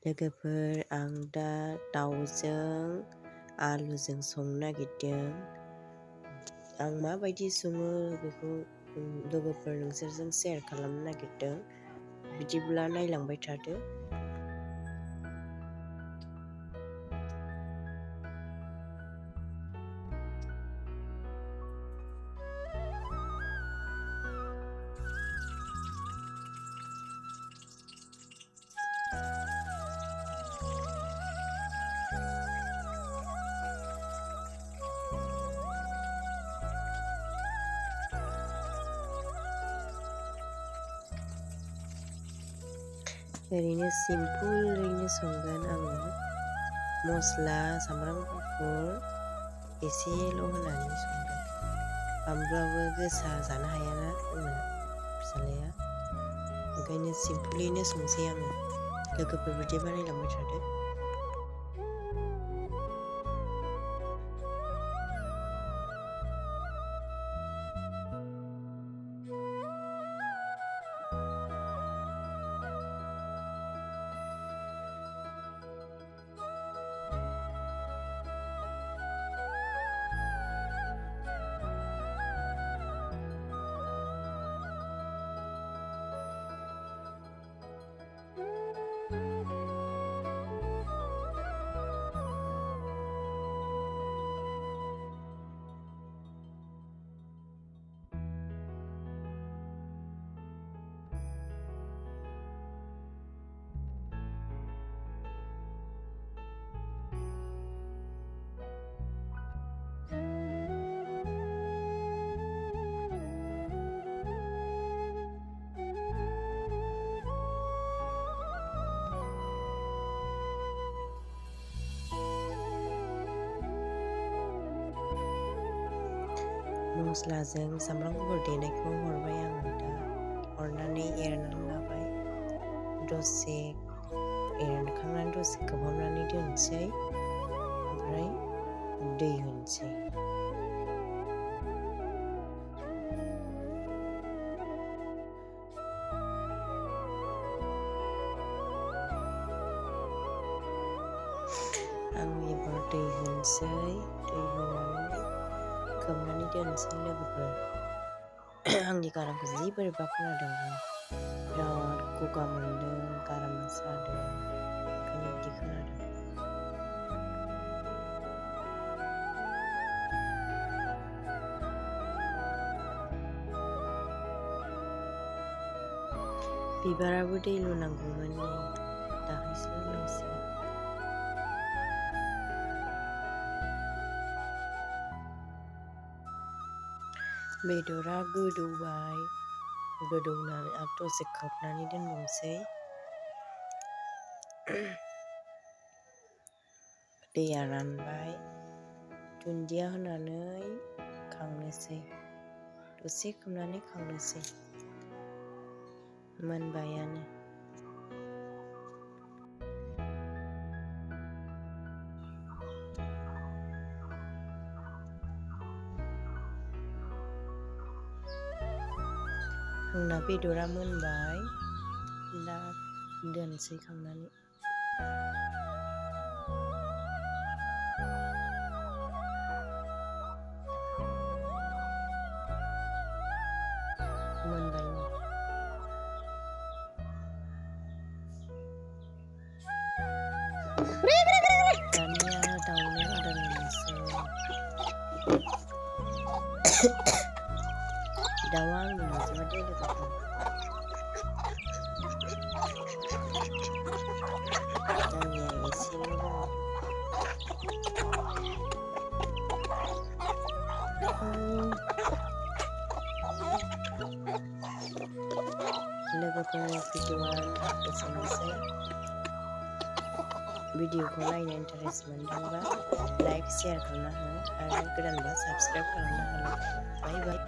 लोगोफोर आं दा दाउजों आलुजों संनो नागिरदों। आं माबायदि सङो बेखौ लोगोफोर नोंसोरजों शेयार खालामनो नागिरदों। बिदिब्ला नायलांबाय थादो। ओरैनो सिम्पोलैनो संगोन आङो। मस्ला सामब्राम गुफुर एसेल' होनानै संगोन। बानलुआबो गोसा जानो हायाना आंना फिसाज्लाया। ओंखायनो सिम्पोलैनो संसै आङो। लोगोफोर बिदिबा नायलांबाय थादो। मस्लाजों सामब्राम गुफुर देनायखौ हरबाय आङो दा। हरनानै एरनानै लाबाय। दसे एरखांनानै दसे खोबहाबनानै दोनसै। ओमफ्राय दै होनोसै। आं एबार दै होनोसै। दै होनानै खोबनानै दोनसै लोगोफोर। आंनि गारांखौ जि बोरैबा खोनादों। बिराद गगा मोनदों, गारामा सादों। ओंखायनो बिदि खोनादों। बिबाराबो दै लुनांगौमोन नै दाहायसो लुनांसिगोन। बेदरा गोदौबाय। गोदौनानै आरो दसे खोबनानै दोनबावनोसै। दैया रानबाय। दुन्दिया होनानै खांनोसै। दसे खोबनानै खांनोसै। मोनबायानो। आंना बेदरा मोनबाय। दा दोनसै खांनानै। मोनबाय नै। दानिया दाउनो आदार होनोसै। दाउआ आंनि नंजोबादे लोगोफोर। आंनिया एसेल' दङ। लोगोफोर भिडिअ'आ एसेनोसै। भिडिअ'खौ नायनो इन्टारेस्ट मोनदोंबा लाइक शेयार खालामना हो आरो गोदानबा साबस्क्राइब खालामना हो। बाय बाय।